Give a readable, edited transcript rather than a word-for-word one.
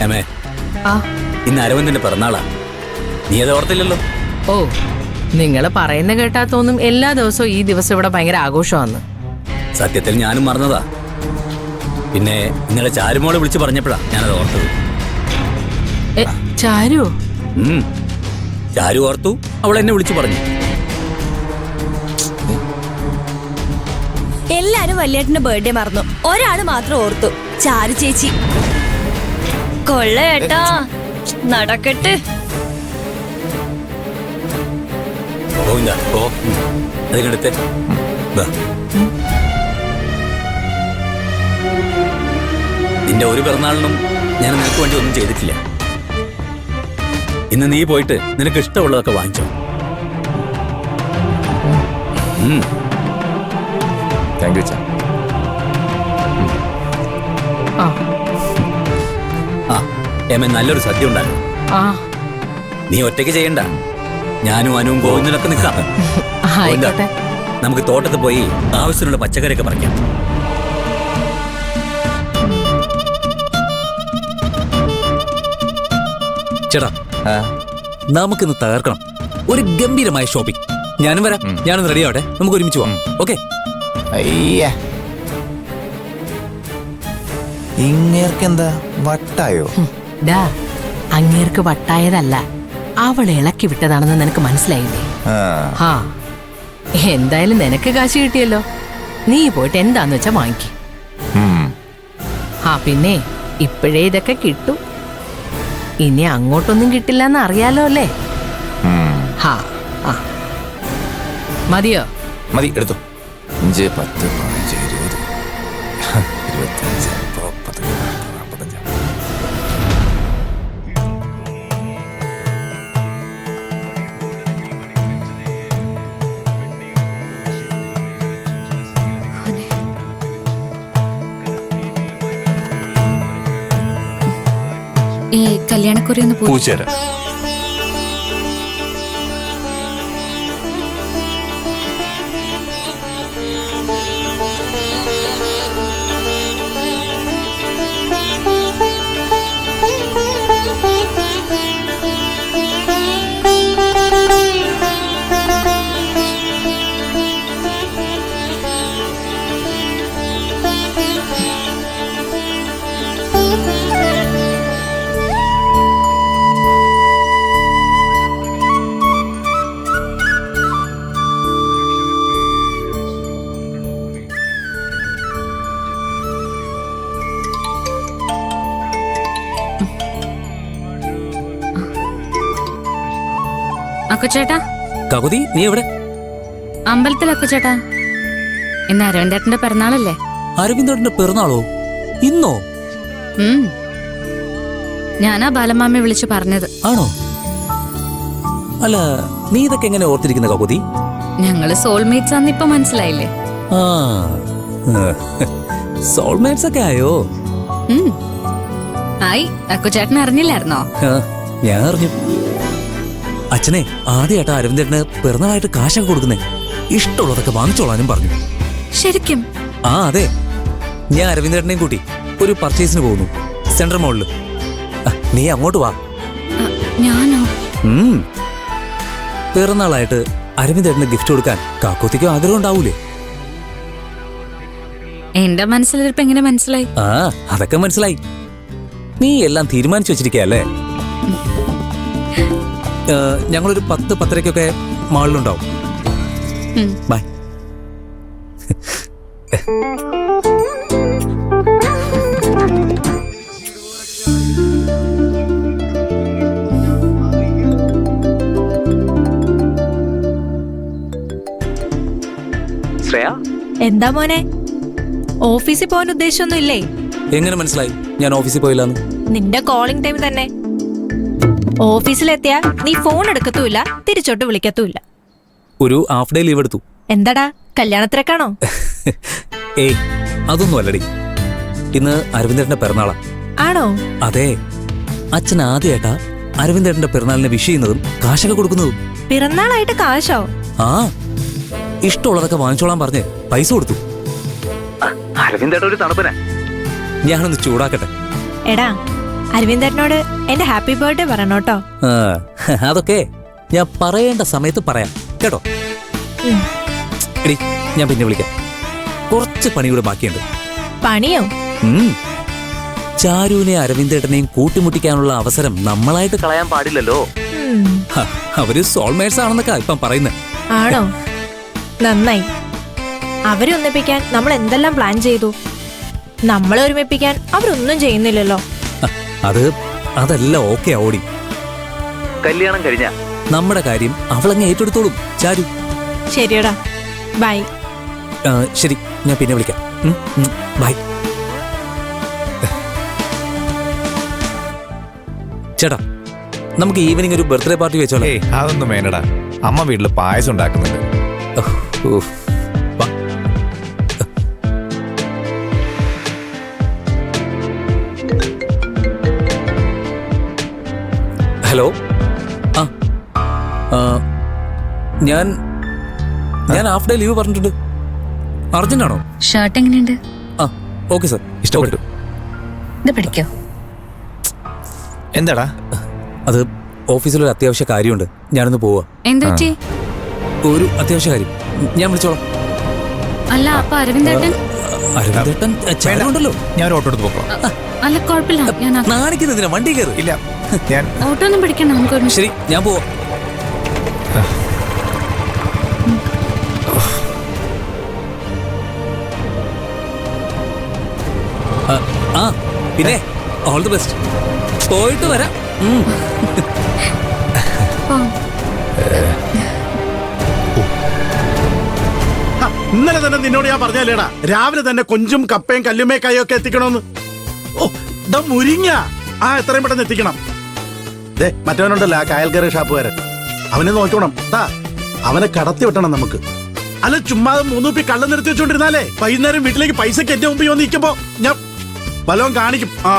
അമ്മേ, ഇന്ന് അരവിന്ദന്റെ പിറന്നാളാ. നീ അത് ഓർത്തില്ലല്ലോ? ഓ, നിങ്ങള് പറയുന്ന കേട്ടാ തോന്നും എല്ലാ ദിവസവും ഈ ദിവസം ഇവിടെ ഭയങ്കര ആഘോഷമാണെന്ന്. സത്യത്തിൽ ഞാനും മറന്നതാ. പിന്നെ നിങ്ങളെ ചാരുമോളെ വിളിച്ചു പറഞ്ഞപ്പോഴാ ഞാനത് ഓർത്തത്. ചാരു? ചാരു ഓർത്തു, അവൾ എന്നെ വിളിച്ചു പറഞ്ഞു. എല്ലാരും വല്യേട്ടന്റെ ബർത്ത്ഡേ മറന്നു, ഒരാള് മാത്രം ഓർത്തു, ചാരു ചേച്ചി. കൊള്ളേട്ടാ, നടക്കട്ടെ. അതിനടുത്ത് നിന്റെ ഒരു പിറന്നാളിനും ഞാൻ നിനക്ക് വേണ്ടി ഒന്നും ചെയ്തിട്ടില്ല. ഇന്ന് നീ പോയിട്ട് നിനക്ക് ഇഷ്ടമുള്ളതൊക്കെ വാങ്ങിച്ചോ. താങ്ക് യു അച്ഛാ. നല്ലൊരു സദ്യ ഉണ്ടാകും. നീ ഒറ്റയ്ക്ക് ചെയ്യണ്ട, ഞാനും അനുവും ഗോവിന്ദനൊക്കെ നിൽക്കാം. നമുക്ക് തോട്ടത്തിൽ പോയി ആവശ്യത്തിനുള്ള പച്ചക്കറിയൊക്കെ പറിക്കാം. ചേട്ടാ, നമുക്കിന്ന് തകർക്കണം. ഒരു ഗംഭീരമായ ഷോപ്പിംഗ്. ഞാനും വരാം. ഞാനൊന്ന് റെഡി ആവട്ടെ, നമുക്ക് ഒരുമിച്ച് പോവാം. ഓക്കെ? ഇങ്ങേർക്കെന്താ വട്ടായോ? അങ്ങേർക്ക് വട്ടായതല്ല, അവൾ ഇളക്കി വിട്ടതാണെന്ന് നിനക്ക് മനസ്സിലായില്ലേ? എന്തായാലും നിനക്ക് കാശ് കിട്ടിയല്ലോ, നീ പോയിട്ട് എന്താന്ന് വെച്ചാ വാങ്ങിക്കും. പിന്നെ ഇപ്പോഴേ ഇതൊക്കെ കിട്ടും, ഇനി അങ്ങോട്ടൊന്നും കിട്ടില്ലെന്ന് അറിയാലോ അല്ലേ? മതിയോ? മതി, എടുത്തു. 5, 10, 15, 20, 25, 30, 45. ഈ കല്യാണക്കുറി ഒന്ന് പൂച്ചേരാ. അക്കുച്ചേട്ടാ. കകുതി, നീ എവിടെ? അമ്പലത്തിൽ അക്കുച്ചേട്ടാ. ഇന്ന് അരവിന്ദേട്ടന്റെ പിറന്നാളല്ലേ? അരവിന്ദേട്ടന്റെ പിറന്നാളോ? ഇന്നോ? ഞാനാ ബാലമാമയെ വിളിച്ചു പറഞ്ഞത്. ആണോ? അല്ല, നീ ഇതൊക്കെ എങ്ങനെ ഓർത്തിരിക്കുന്ന കകുതി? ഞങ്ങള് സോൾമേറ്റ്സ് ആന്ന് ഇപ്പൊ മനസ്സിലായില്ലേ? സോൾമേറ്റ്സ് ഒക്കെ ആയോ? ആയി. അക്കുച്ചേട്ടൻ അറിഞ്ഞില്ലായിരുന്നോ? ഞാൻ അറിഞ്ഞു. അച്ഛനെ ആദ്യമായിട്ടാ അരവിന്ദേട്ടന് പിറന്നാളായിട്ട് കാശൊക്കെ കൊടുക്കുന്നേ. ഇഷ്ടമുള്ളതൊക്കെ വാങ്ങിച്ചോളാനും പറഞ്ഞു. ശരിക്കും? അതെ. ഞാൻ അരവിന്ദേട്ടനെയും കൂട്ടി ഒരു പർച്ചേസിന് പോകുന്നു, സെൻട്രൽ മോളില്. നീ അങ്ങോട്ട് വാ. ഞാനോ? പിറന്നാളായിട്ട് അരവിന്ദേട്ടന് ഗിഫ്റ്റ് കൊടുക്കാൻ കാക്കോത്തിക്കും ആഗ്രഹം ഉണ്ടാവൂലേ? എന്റെ മനസ്സിലിരിപ്പ് എങ്ങനെ മനസ്സിലായി? അതൊക്കെ മനസ്സിലായി. നീ എല്ലാം തീരുമാനിച്ചു വെച്ചിരിക്കല്ലേ? ഞങ്ങളൊരു 10-10:30 മാളിലുണ്ടാവും. ബൈ. ശ്രേയ, എന്താ മോനെ, ഓഫീസിൽ പോകാൻ ഉദ്ദേശമൊന്നും ഇല്ലേ? എങ്ങനെ മനസ്സിലായി ഞാൻ ഓഫീസിൽ പോയില്ലാന്ന്? നിന്റെ കോളിംഗ് ടൈം തന്നെ. ഓഫീസിലെത്തിയാ നീ ഫോൺ എടുക്കത്തുമില്ല, തിരിച്ചോട്ട് വിളിക്കത്തുമില്ല. ഒരു ഹാഫ് ഡേ ലീവ് എടുത്തു. എന്താടാ, കല്യാണത്തിരക്കാണോ? ഏയ്, അതൊന്നും അല്ലടി. ഇന്ന് അരവിന്ദേട്ടന്റെ പിറന്നാളാ. ആണോ? അതെ. അച്ഛൻ ആദ്യമായിട്ടാ അരവിന്ദേട്ടന്റെ പിറന്നാളിനെ വിഷ് ചെയ്യുന്നതും കാശൊക്കെ കൊടുക്കുന്നതും. പിറന്നാളായിട്ട് കാശോ? ഇഷ്ടമുള്ളതൊക്കെ വാങ്ങിച്ചോളാൻ പറഞ്ഞ് പൈസ കൊടുത്തു. അരവിന്ദേട്ട ഒരു തണുപ്പന. ഞാനൊന്ന് ചൂടാക്കട്ടെ. എടാ, അരവിന്ദേട്ടനോട് എന്റെ ഹാപ്പി ബർത്ത്ഡേ പറയണം കേട്ടോ. ആ, അതൊക്കെ ഞാൻ പറയേണ്ട സമയത്ത് പറയാം കേട്ടോ. ഉം. എടി ഞാൻ പിന്നെ വിളിക്കാം, കുറച്ച് പണി കൂടെ ബാക്കിയുണ്ട്. പണിയോ? ഉം. ചാരുവിനെ അരവിന്ദേട്ടനെയും കൂട്ടിമുട്ടിക്കാനുള്ള അവസരം നമ്മളായിട്ട് കളയാൻ പാടില്ലല്ലോ. ഉം. ഹ, അവര് സോൾമേറ്റ്സ് ആണെന്നൊക്കെ ഇപ്പം പറയുന്നത്. ആണോ? നന്നായി. അവരെ ഒന്നിപ്പിക്കാൻ നമ്മൾ എന്തെല്ലാം പ്ലാൻ ചെയ്തു. നമ്മളെ ഒരുമിപ്പിക്കാൻ അവരൊന്നും ചെയ്യുന്നില്ലല്ലോ. അതല്ല ഓക്കെ ഓടി. കല്യാണം കഴിഞ്ഞ നമ്മുടെ കാര്യം അവളങ്ങ് ഏറ്റെടുത്തോളും ചാരു. ശരിയടാ, ബൈ. ശരി, ഞാൻ പിന്നെ വിളിക്കാം. ബൈ. ചേട്ടാ, നമുക്ക് ഈവനിങ് ഒരു ബർത്ത്ഡേ പാർട്ടി വെച്ചോളാം. ഏയ് അതൊന്നും വേണ്ടടാ, അമ്മ വീട്ടില് പായസം ഉണ്ടാക്കുന്നുണ്ട്. ഹലോ. ഞാൻ ഹാഫ് ഡേ ലീവ് പറഞ്ഞിട്ടുണ്ട്. അർജന്റ് ആണോ? ഷർട്ട് എങ്ങനെയുണ്ട്? ആ ഓക്കെ സാർ, ഇഷ്ടപ്പെട്ടു. ഇത് പഠിക്കോ? എന്താടാ? അത് ഓഫീസിലൊരു അത്യാവശ്യ കാര്യമുണ്ട്, ഞാനൊന്ന് പോവാ. എന്തുപറ്റി? ഒരു അത്യാവശ്യ കാര്യം, ഞാൻ വിളിച്ചോളാം. അല്ല അപ്പൊ അരവിന്ദേട്ടൻ? അരവിന്ദേട്ടൻ ചേട്ടനുണ്ടല്ലോ. ഞാൻ ഒരു ഓട്ടോ എടുത്ത് പോക്കോ. അല്ല കുഴപ്പമില്ല, ഞാൻ നാണിക്കുന്നതിനാ വണ്ടി കയറി. ഇല്ല, ഞാൻ ഓട്ടോ ഒന്നും പിടിക്കണ്ട, നമുക്ക് ഒരുമിച്ച്. ശരി, ഞാൻ പോവാ. ആ പിന്നെ ഓൾ ദി ബെസ്റ്റ്. പോയിട്ട് വരാം. ഇന്നലെ തന്നെ നിന്നോട് ഞാൻ പറഞ്ഞല്ലേടാ, രാവിലെ തന്നെ കൊഞ്ചും കപ്പയും കല്ലുമേക്കായും ഒക്കെ എത്തിക്കണമെന്ന്. ഓ ഇതാ മുരിങ്ങ. ആ എത്രയും പെട്ടെന്ന് എത്തിക്കണം. ദേ മറ്റവനുണ്ടല്ലോ, ആ കായൽക്കറി ഷാപ്പുകാരൻ, അവനെ നോക്കണം. അവനെ കടത്തി വിട്ടണം നമുക്ക്. അല്ല ചുമ്മാതെ മൂന്നുപ്പി കള്ളം നിർത്തി വെച്ചോണ്ടിരുന്നാലേ വൈകുന്നേരം വീട്ടിലേക്ക് പൈസക്ക് എന്റെ മുമ്പിൽ വന്ന് നിൽക്കുമ്പോ ഞാൻ വല്ലതും കാണിക്കും. ആ